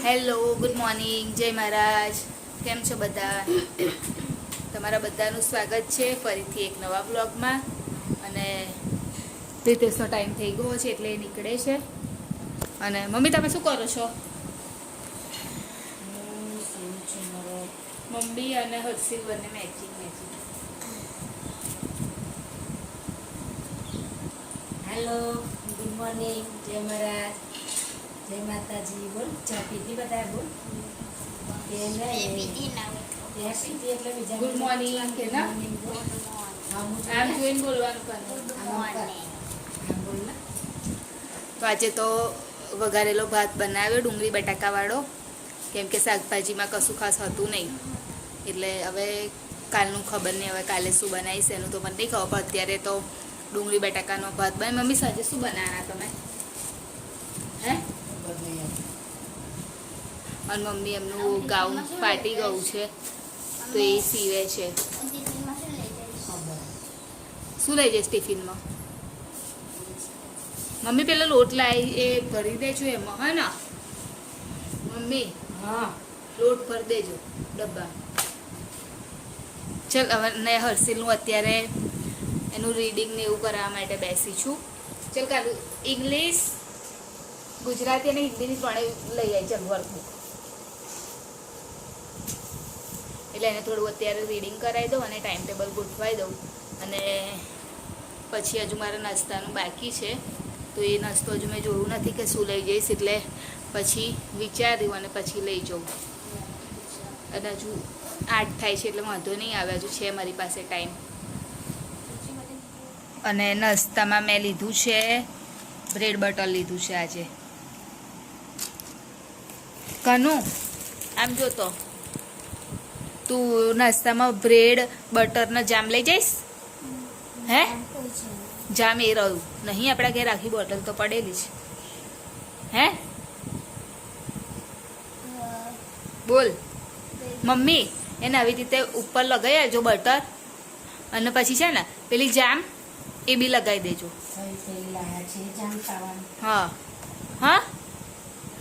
Hello, good morning, જય મહારાજ. કેમ છો બધા? તમારા બધાનું સ્વાગત છે ફરીથી એક નવા બ્લોગમાં. અને રિતેશનો ટાઈમ થઈ ગયો છે એટલે એ નીકળે છે. અને મમ્મી તમે શું કરો છો? મમ્મી અને હર્ષિલ બંને મેચિંગ. હેલો, ગુડ મોર્નિંગ, જય મહારાજ, જય માતાજી. બોલ, ચા પીધી બધા? બોલ. ગુડ મોર્નિંગ કે ના? આમ જોઈને બોલવાનું કરવાનું. તો આજે તો વઘારેલો ભાત બનાવ્યો ડુંગળી બટાકાવાળો, કેમ કે શાકભાજીમાં કશું ખાસ હતું નહીં. એટલે હવે કાલનું ખબર નહીં, હવે કાલે શું બનાવીશ એનું તો મને નહીં ખબર. પણ અત્યારે તો ડુંગળી બટાકાનો ભાત બને. મમ્મી સાંજે શું બનાવવાના તમે? હે? અને મમ્મી એમનું ગાઉન ફાટી ગયું છે તો એ સીવે છે. શું લઈ જઈશ ટિફિનમાં? મમ્મી પેલો લોટ લાવી એ ભરી દેજો એમાં, હે ને મમ્મી? હા, લોટ ભરી દેજો ડબ્બા. ચલ હવે ને હર્ષિલનું અત્યારે એનું રીડિંગ ને એવું કરવા માટે બેસી છું. ચલ કાલું ઇંગ્લિશ, ગુજરાતી અને હિન્દીની ત્રણેય લઈ આવી ચાલ વર્કબુક. એટલે એને થોડું અત્યારે રીડિંગ કરાવી દઉં અને ટાઈમ ટેબલ ગોઠવાઈ દઉં. અને પછી હજુ મારા નાસ્તાનું બાકી છે તો એ નાસ્તો હજુ મેં જોયું નથી કે શું લઈ જઈશ, એટલે પછી વિચાર્યું અને પછી લઈ જાઉં. અને હજુ 8 થાય છે એટલે વાંધો નહીં આવે, હજુ છે મારી પાસે ટાઈમ. અને નાસ્તામાં મેં લીધું છે બ્રેડ બટર લીધું છે આજે. કનુ આમ જોતો, તું નાસ્તામાં બ્રેડ બટરનો જામ લઈ જઈશ? હે? જામ એ રહ્યું નહીં આપણા ઘેર, આખી બોટલ તો પડેલી છે. હે બોલ. મમ્મી એને આવી રીતે ઉપર લગાવી આવજો બટર, અને પછી છે ને પેલી જામ એ બી લગાવી દેજો. હા હા.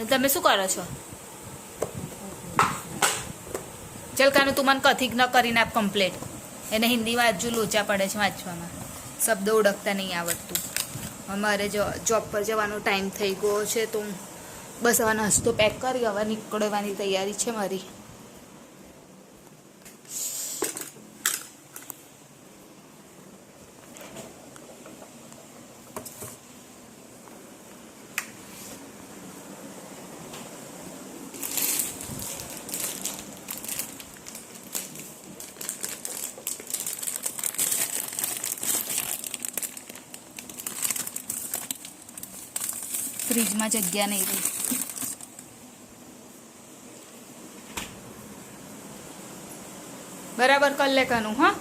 તમે શું કરો છો? ચલ કાનું તું મને કથિક ન કરીને આપ કમ્પ્લેટ. એને હિન્દીમાં હજુ લોચા પડે છે વાંચવામાં, શબ્દો ઓળખતા નહીં આવડતું. અમારે જોબ પર જવાનો ટાઈમ થઈ ગયો છે તો બસ હવે નાસ્તો પેક કરી હવે નીકળવાની તૈયારી છે મારી. ફ્રીજમાં જગ્યા નહીં રહી. બરાબર કર લે કાનું. હા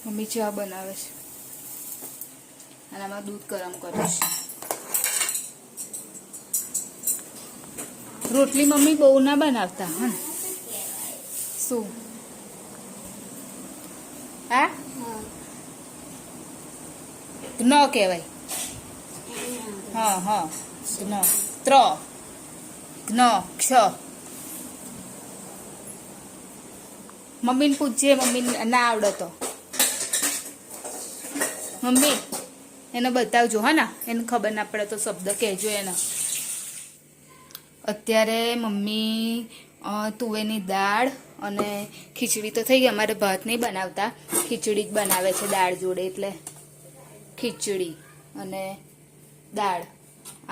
મમ્મી ચા બનાવે છે. અને આમાં દૂધ ગરમ કરીશ. રોટલી મમ્મી બહુ ના બનાવતા હા. શું હા ન કહેવાય. હા હા ન ત્ર ન ક્ષ. મમ્મીને પૂછજે, મમ્મીને ના આવડે તો. મમ્મી એને બતાવજો હા ને, એને ખબર ના પડે તો શબ્દ કહેજો એને. અત્યારે મમ્મી તુવેરની દાળ અને ખીચડી તો થઈ ગઈ. અમારે ભાત નહીં બનાવતા, ખીચડી જ બનાવે છે દાળ જોડે. એટલે ખીચડી અને દાળ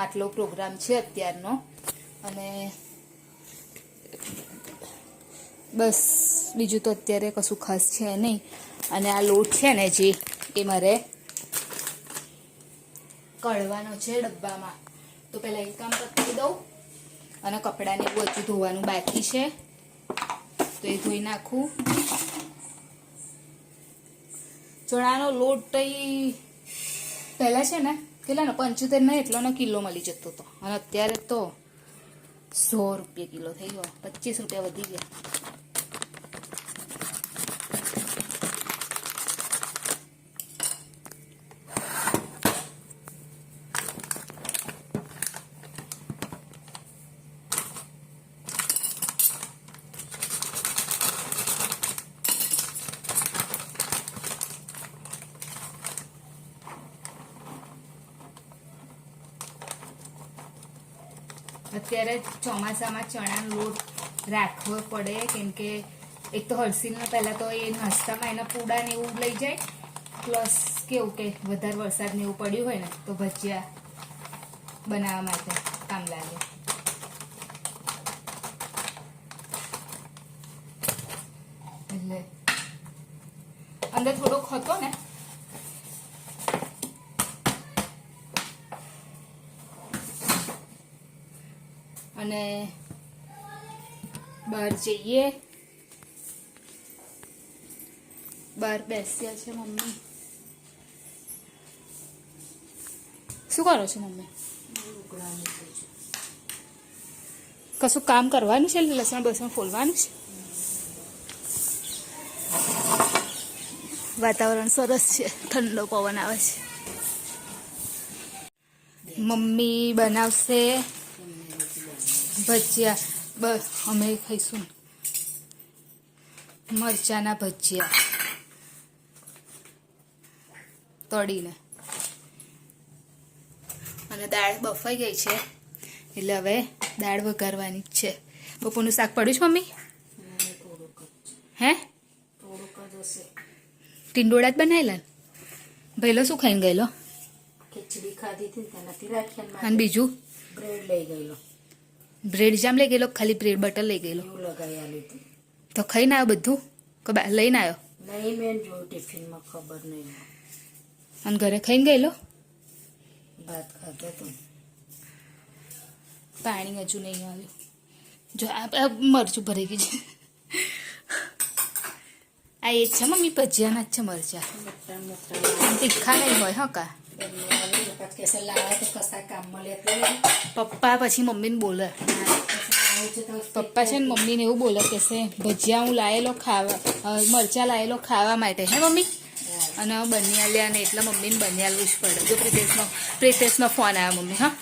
આટલો પ્રોગ્રામ છે અત્યારનો. અને બસ બીજું તો અત્યારે કશું ખાસ છે નહીં. અને આ લોટ છે ને જે એ મારે કળવાનો છે ડબ્બામાં. તો પહેલાં એ કામ પતાવી દઉં. અને કપડાને એવું હજુ ધોવાનું બાકી છે તો એ ધોઈ નાખું. ચણાનો લોટ તો પહેલાં છે ને કેટલાનો 75 ને એટલોનો કિલો મળી જતો હતો. અને અત્યારે તો 100 રૂપિયા કિલો થઈ ગયો. 25 રૂપિયા વધી ગયા. અત્યારે ચોમાસામાં ચણાનો લોટ રાખવો પડે, કેમ કે એક તો હરસીલને પહેલાં તો એ નાસ્તામાં એના પૂડા ને એવું લઈ જાય, પ્લસ કેવું કે વધારે વરસાદ ને એવું પડ્યું હોય ને તો ભજીયા બનાવવા માટે કામ લાગે. એટલે અંદર થોડોક હતો ને અને બહાર જઈએ. બહાર બેસ્યા છે મમ્મી. શું કરો છો મમ્મી? કશું કામ કરવાનું છે? લસણ બસણ ફોલવાનું છે? વાતાવરણ સરસ છે, ઠંડો પવન આવે છે. મમ્મી બનાવશે ભજીયા. બસ અમે ખાઈશું મરચાના ભજીયા તળીને. અને દાળ બફાઈ ગઈ છે એટલે હવે દાળ વઘારવાની જ છે. બપોરનું શાક પડ્યું છે મમ્મી? હે ટીંડોળા જ બનાવેલા? ભઈલો શું ખાઈને ગયેલો? ખીચડી ખાધી હતી તેનાથી રાખ્યા. અને બીજું બ્રેડ લઈ ગયેલો. બ્રેડ જામ લઈ ગયેલો? ખાલી બ્રેડ બટર લઈ ગયેલો? એવું લગાવી લીધું તો ખાઈને આવ્યો બધું કે લઈને આવ્યો? નહીં, મેં જોયું ટિફિનમાં, ખબર નહીં. અને ઘરે ખાઈને ગયેલો? ભાત ખાધો તો. પાણી હજુ નહીં આવ્યું. જો આ મરચું ભરાઈ ગયું છે. આ એ જ છે મમ્મી, ભજીયાના જ છે મરચા. તીખા નહીં હોય હા કા? પપ્પા પછી મમ્મીને બોલે. પપ્પા છે ને મમ્મીને એવું બોલે કે છે ભજીયા હું લાયેલો ખાવા, મરચા લાયેલો ખાવા માટે. હે મમ્મી? અને બન્યા લ્યા ને એટલે મમ્મીને બન્યાલવું જ પડે. જો પ્રિતેશનો ફોન આવ્યો મમ્મી. હા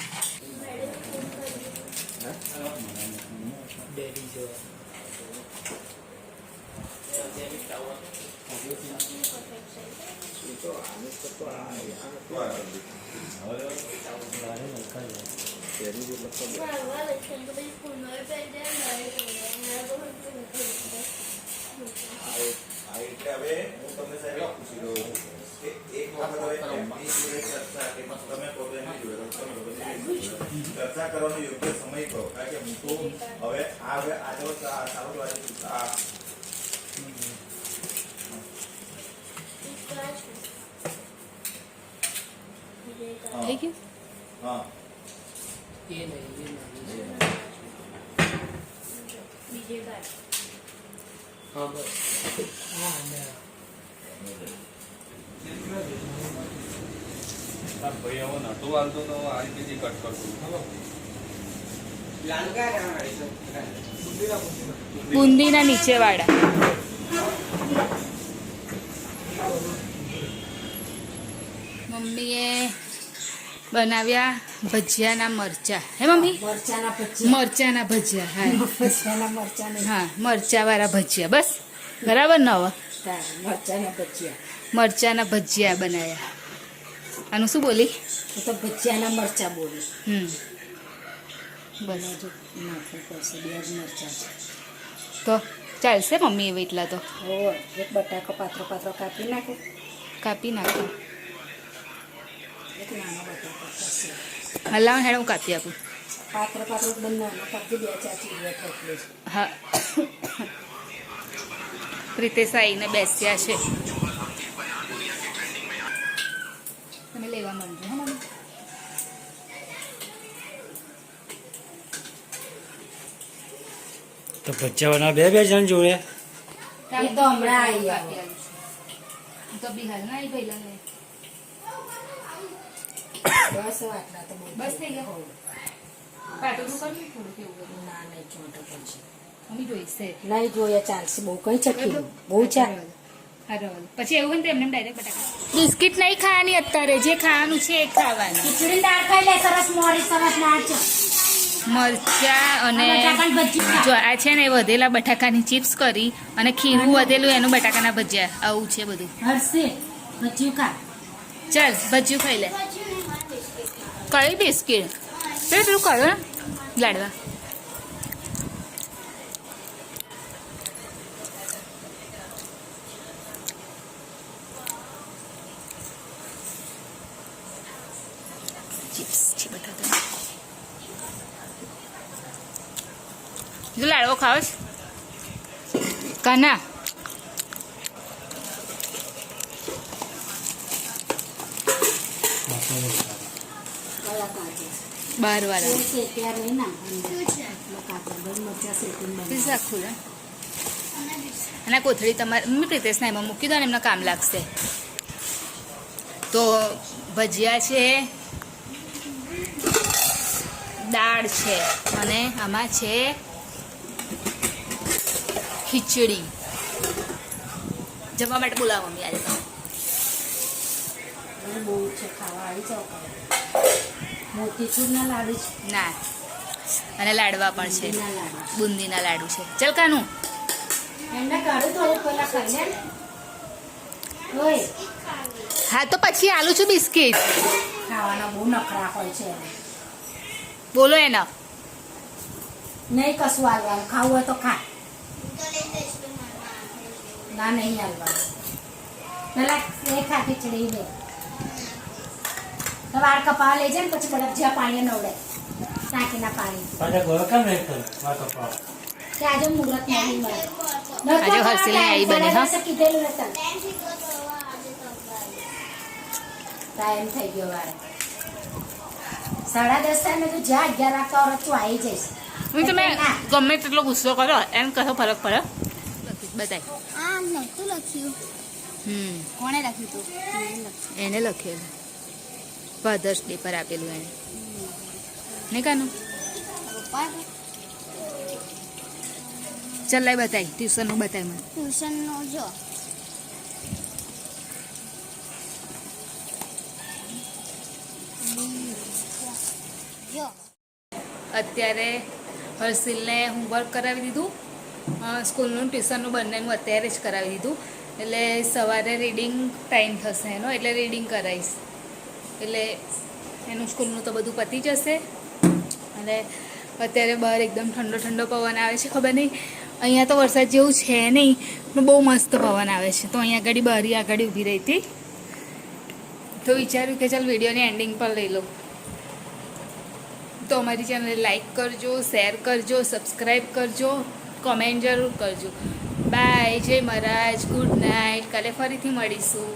ચર્ચા કરવાનો યોગ્ય સમય કહો, કારણ કે હું તો હવે આજે સારું થઈ ગયું. હા ભાઈ હવે નતો હાલતો તો આ રીતે કટ કરતો બુંદીના નીચે વાળા મમ્મીએ બનાવ્યા ભજીયાના મરચા હે મમ્મી મરચાના ભજીયા મરચાના ભજીયા હા મરચાના મરચાના હા મરચાવાળા ભજીયા બસ બરાબર ને હવે મરચાના ભજીયા મરચાના ભજીયા બનાવ્યા આનું શું બોલી હું તો ભજીયાના મરચા બોલું બસ નાખવું પડશે 2 જ મરચાં છે તો ચાલશે મમ્મી એવી એટલા તો હો એક બટાકો પાત્રો કાપી નાખો કાપી નાખો એક નાનો બટાકો થશે હલાવ હેડ હું કાપી આપું પાત્રો બંધ નાનો કાપી 2-4 ચીડિયા ઠોકલે છે હા પ્રિતેશ આવીને બેસ્યા છે તમે લેવા માંડજો હા મમ્મી તો ભજીયા બે જણ જોડે એ તો હમણાં આવી આવ્યો. તો બિહાર ના આવી પહેલા ને બસ આટલા તો બહુ બસ થઈ ગયા પાટોનું કરવું થોડું કેવું બધું ના નહીં ચોંટો પડશે મમ્મી જોઈશે નહીં જોઈએ ચાલશે બહુ કઈ ચકી બહુ ચાલે પછી એવું હોય ને એમને ડાયરેક્ટ બટાકા બિસ્કિટ નહીં ખાવાની અત્યારે જે ખાવાનું છે એ ખાવાનું ખીચડી દાળ ખાઈ લે સરસ મોરી સરસ દાળ છે મરચા અને બટાકાની ભજીયા. જો આ છે ને વધેલા બટાકાની ચિપ્સ કરી અને ખીરું વધેલું એનું બટાકાના ભજીયા આવું છે બધું હરશે ભજીયું ખા ચાલ ભજીયું ખાઈ લે કઈ બિસ્કિટ પેલું કરો ને લાડવા ચિપ્સ છે બટાકા જો લાડવો ખાવ છે કાના કયા કાજે બાર વાળા એ છે ત્યાં નહીં ના એટલો કાપડ બસ મરચા શેકીને બનાવ. પીઝા ખુલે અને આ કોથળી તમારે મમ્મી પ્રિતેશના એમાં મૂકી દો ને એમને કામ લાગશે તો ભજીયા છે દાળ છે અને આમાં છે ખીચડી જમવા માટે બોલાવો મમ્મી આજે તો મને બહુ છે ખાવા આવી જાવ મોતીચૂરના લાડુ છે ના અને લાડવા પણ છે બુંદીના લાડુ બુંદીના લાડુ છે ચલ કાનું એમને કાઢું થોડું પહેલા ખાઈ લે ઓય હા તો પછી આલુ છું બિસ્કિટ ખાવાના બહુ નખરા હોય છે એને. બોલો એના નહીં કશું હાલવાનું ખાવું હોય તો ખા ના નહીં હાલવાનું પેલા એ ખા ખીચડી લે તો વાળ કપાવા લઈ જાય ને પછી બરફ જ્યાં પાણી નવડે ટાંકીના પાણી પાછા ઘર કેમ નહીં કરે મારા કપા કે આજે મુહૂર્ત નહીં મળે આજે હર્ષિલને આવી બને, હા? કીધેલું હતું ટાઈમ થઈ ગયો વાળે 10:30 થાય તો જ્યાં 11 વાગતા ઓર તું આવી જઈશ હું તમે ના. ગમે તેટલો ગુસ્સો કરો એમ કશો ફરક પડે બતાય આ નહોતું લખ્યું કોણે લખ્યું તું એને લખેલું ફાધર્સ ડે પર આપેલું એને નહીં કાનું પપ્પા ચાલ લાય બતાય ટ્યુશનનું બતાય મને ટ્યુશનનો જો જો અત્યારે હર્ષિલને હોમવર્ક કરાવી દીધું સ્કૂલનું ટ્યુશનનું બંનેનું અત્યારે જ કરાવી દીધું એટલે સવારે રીડિંગ ટાઈમ થશે એનો એટલે રીડિંગ કરાવીશ એટલે એનું સ્કૂલનું તો બધું પતી જશે અને અત્યારે બહાર એકદમ ઠંડો ઠંડો પવન આવે છે ખબર નહીં અહીંયા તો વરસાદ જેવું છે નહીં પણ બહુ મસ્ત પવન આવે છે તો અહીંયા આગળ બારી આગળ ઊભી રહી હતી તો વિચાર્યું કે ચાલ વિડીયોની એન્ડિંગ પર લઈ લઉં તો અમારી ચેનલને લાઈક કરજો શેર કરજો સબસ્ક્રાઈબ કરજો કોમેન્ટ જરૂર કરજો બાય જય મહારાજ ગુડ નાઇટ કાલે ફરીથી મળીશું